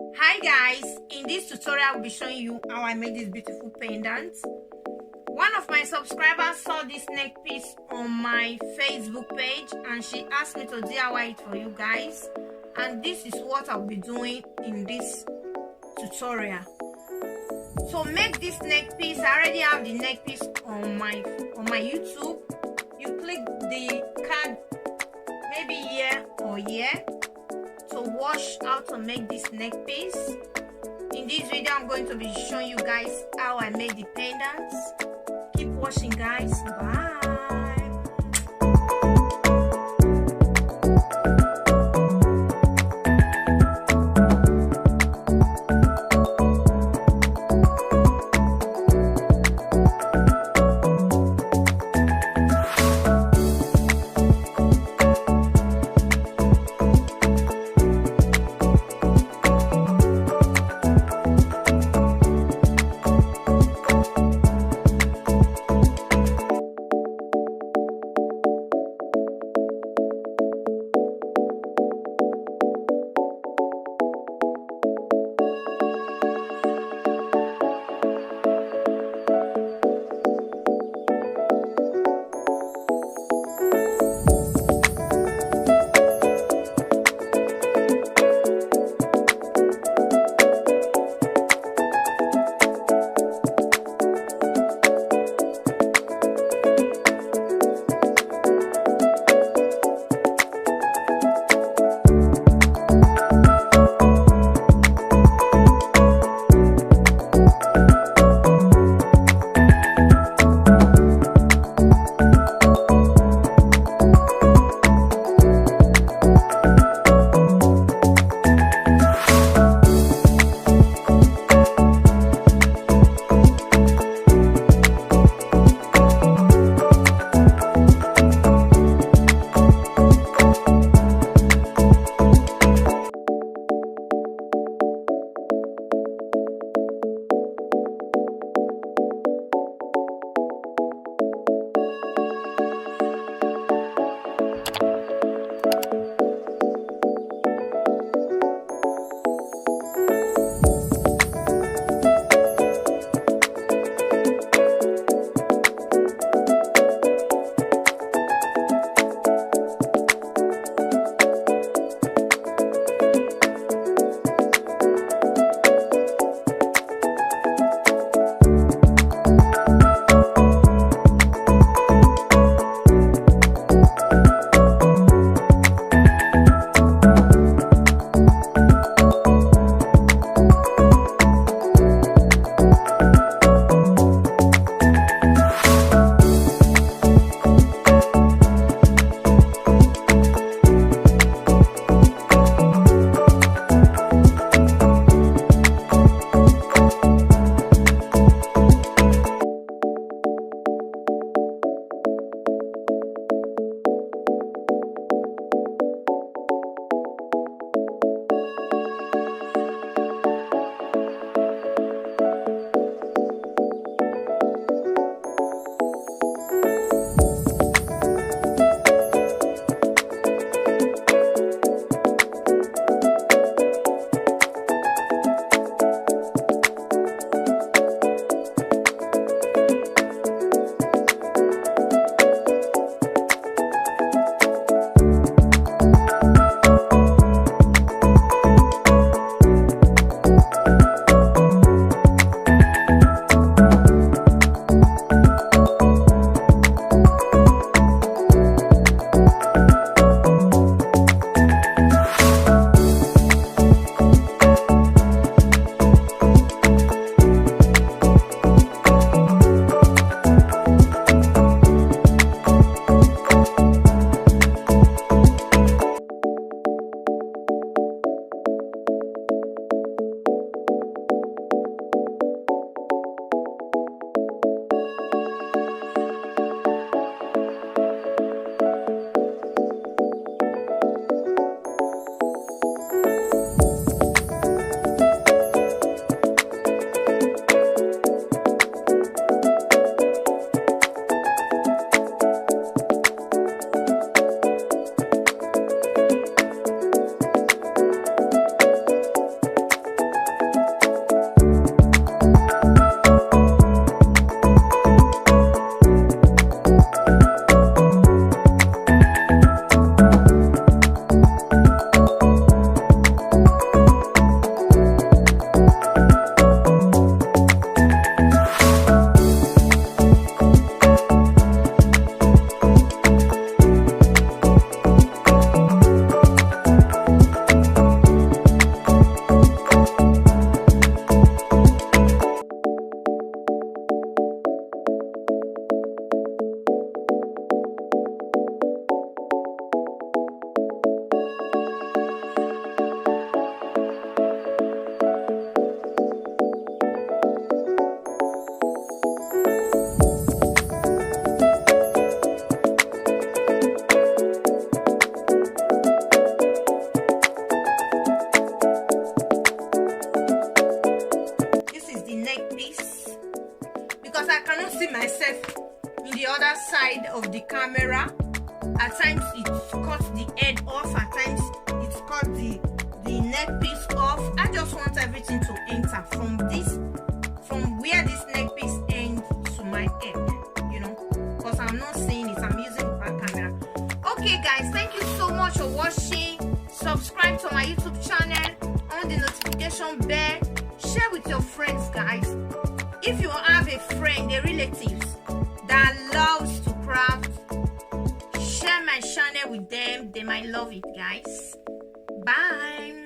Hi guys, in this tutorial I'll be showing you how I made this beautiful pendant. One of my subscribers saw this neck piece on my Facebook page and she asked me to DIY it for you guys, and this is what I'll be doing in this tutorial. To make this neck piece, I already have the neck piece on my YouTube. You click the card maybe here or here to watch how to make this neck piece. In this video I'm going to be showing you guys how I made the pendants. Keep watching guys. Bye. myself in the other side of the camera. At times it cuts the head off, at times it cuts the neck piece off. I just want everything to enter from where this neck piece ends to my head, you know, because I'm not seeing it, I'm using the back camera. Okay guys, thank you so much for watching. Subscribe to my YouTube channel, on the notification bell, share with your friends guys. If you have a friend, a relative that loves to craft, share my channel with them, they might love it guys. Bye.